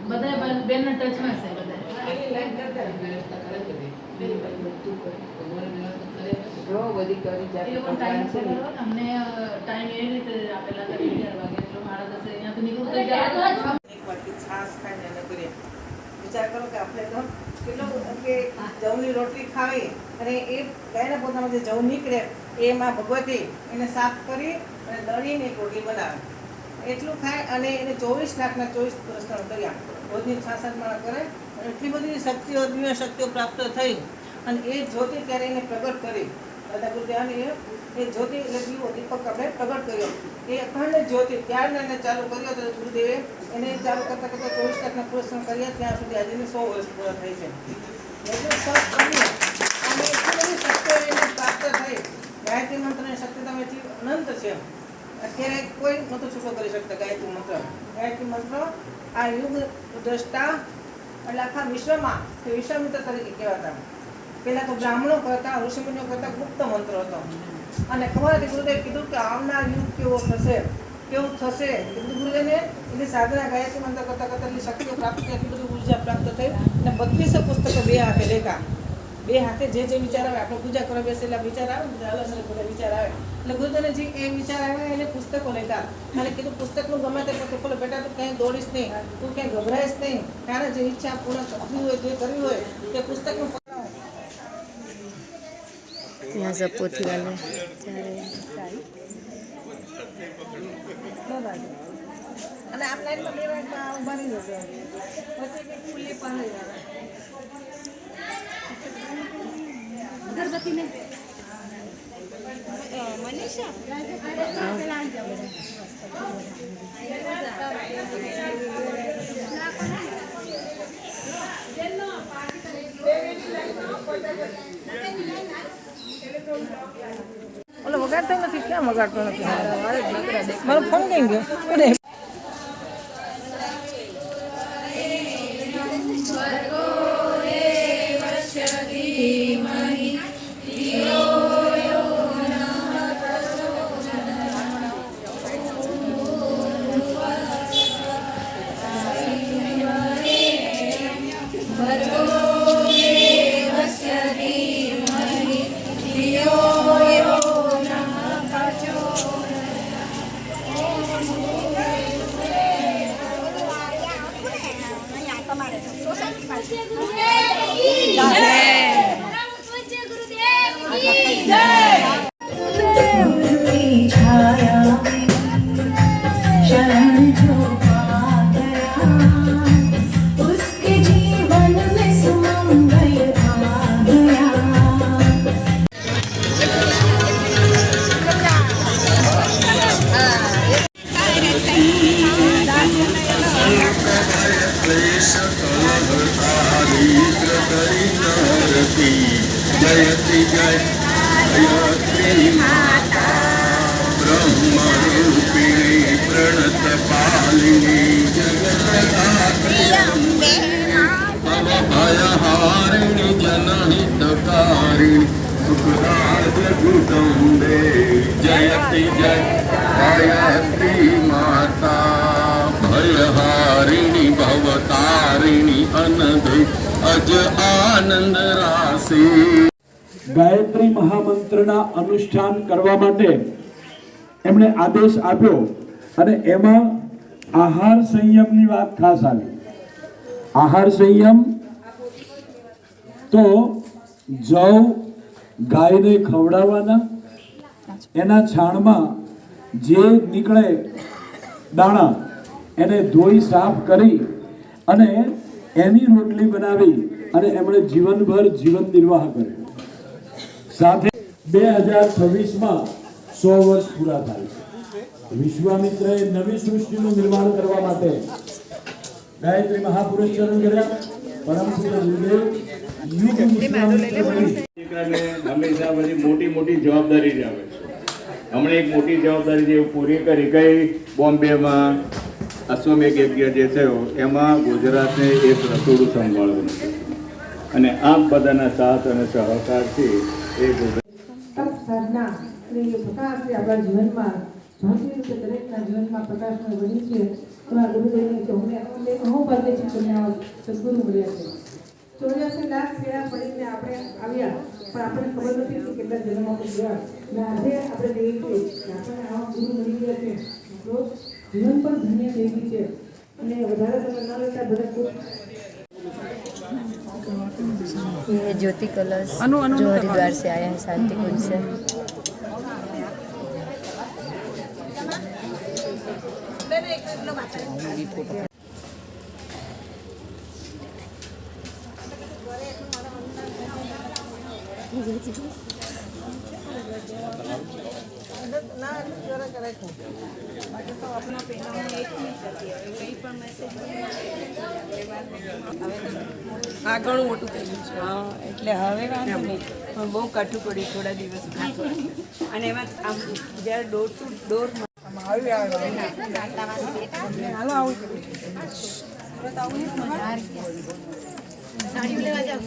બધા બેન ટચમાં છે બધા બધી કરી જાય અમને ટાઈમ એવી રીતે આપેલા હતા 11 વાગે એટલે 10:30 અહીંયા તો નીકળતો ગયા છાસ ખાઈને એને કરીએ વિચાર કરો કે આપણે તો કેટલો કે જવની રોટલી ખાવી અને એ ગાયના પોતાનો જે જવ નીકળે એમાં ભગવતી એને સાફ કરી અને દળીને એક રોટલી બનાવે એટલું ખાય અને એને 24 લાખના 24 પ્રશ્ન કર્યા રોજની 6-7 માળા કરે અને એટલી બધી શક્તિઓ દિવ્ય શક્તિઓ પ્રાપ્ત થઈ અને એ જ્યોતિ ત્યારે એને પ્રગટ કરી દાદા ગુરુદેવને એ જ્યોતિ એટલે દીવો દીપક આપણે પ્રગટ કર્યો એ અખંડ જ્યોતિ ત્યારને એને ચાલુ કર્યો તો ગુરુદેવે એને ચાલુ કરતાં 24 લાખના પ્રશ્ન કર્યા ત્યાં સુધી આજે 100 વર્ષ પૂરા થઈ છે એટલે સબ કર્યું અને એટલી બધી શક્તિઓ એને પ્રાપ્ત થઈ ગાયત્રી મંત્રની શક્તિ તમે એટલી અનંત છે અત્યારે કોઈ નહોતું છૂટો કરી શકતા ગાયત્રી મંત્ર આ યુગ દ્રષ્ટા એટલે આખા વિશ્વમાં તે વિશ્વામિત્ર તરીકે કહેવાતા પહેલાં તો બ્રાહ્મણો કરતા ઋષિમુનિઓ કરતા ગુપ્ત મંત્ર હતો અને ખબર હતી ગુરુદેવ કીધું કે આવનાર યુગ કેવું થશે ગુરુદેવને એની સાધના ગાયત્રી મંત્ર કરતા એટલી શક્તિઓ પ્રાપ્ત થઈ એટલી બધી ઉર્જા પ્રાપ્ત થઈ અને 32 પુસ્તકો બે હાથે લેખા બે હાથે જે વિચાર આવે આપણે પૂજા કરવા બેસે એટલે વિચાર આવે ને અલગ અલગ બધા વિચાર આવે એટલે ગુરુદેવને જે એ વિચાર આવ્યા એને પુસ્તકો લેતા અને કીધું પુસ્તકનું ગમે તે પોતે ખોલે બેટા તું ક્યાંય દોડીશ નહીં તું ક્યાંય ગભરાઈશ નહીં તારે જે ઈચ્છા પૂર્ણ કરવી હોય જે કરવી હોય તે પુસ્તકનું यहाँ सब पोथी वाले અને આપ લાઈનમાં બે વાગમાં ઉભા રહી જશે પછી ખુલ્લી પાણી अगरबत्ती में मनीषा ઓલો વગાડતો નથી ક્યાં વગાડતો નથી મારો ફોન કઈ ગયો जयति जयत्री माता ब्रह्मरूपिणी प्रणतपालिनी जगन्नाथी भयहारिणी जनहितकारिणी सुखदायकुटुम्बे जयति जयत्री माता भयहारिणी भवतारिणी अनध अज आनंद राशि। ગાયત્રી મહામંત્રના અનુષ્ઠાન કરવા માટે એમણે આદેશ આપ્યો અને એમાં આહાર સંયમની વાત ખાસ આવી। આહાર સંયમ તો જવ ગાયને ખવડાવવાના, એના છાણમાં જે નીકળે દાણા એને ધોઈ સાફ કરી અને એની રોટલી બનાવી અને એમણે જીવનભર જીવન નિર્વાહ કર્યો। સાથે 2026માં 100 વર્ષ પૂરા થાય છે। વિશ્વામિત્રએ નવી સૃષ્ટિનું નિર્માણ કરવા માટે ગાયત્રી મહાપુરુષ ચરણ કર્યા। પરમ પૂજ્ય ગુરુદેવ યુગ દીકરાને હંમેશા બધી મોટી મોટી જવાબદારી જ આવે છે। હમણાં એક મોટી જવાબદારી જે પૂરી કરી કઈ બોમ્બેમાં અશ્વમેઘ યજ્ઞ જે થયો એમાં ગુજરાતને એક રસોડું સંભાળવું છે અને આપ બધાના સાથ અને સહકારથી એ સાધના પ્રકાશ આપણા જીવનમાં ઝાંખી રીતે દરેકના જીવનમાં પ્રકાશનો વળી છે. એમાં ગુરુદેવને કે હું સૌભાગ્યથી કન્યાઓ સદગુરુ મળ્યા છે. 84 લાખ ફેરા પડીને આપણે આવ્યા, પણ આપણને ખબર નથી કે કેટલા જન્મો આપણે ગયા. અને આજે આપણે કહીએ છીએ કે આપણને આવા ગુરુ મળી ગયા છે, આપણું જીવન પણ ધન્ય થઈ ગયું છે. અને વધારે તમે ન લેતા બધા ખૂબ ये ज्योति कलश जो हरिद्वार से आया है शांति कुंज से. આ ઘણું મોટું થઈ ગયું છે. હા, એટલે હવે વાંધો નહીં, પણ બહુ કાઠું પડ્યું થોડા દિવસ. અને એમાં આમ જ્યારે ડોર ટુ ડોર સાડી લેવા જાવ.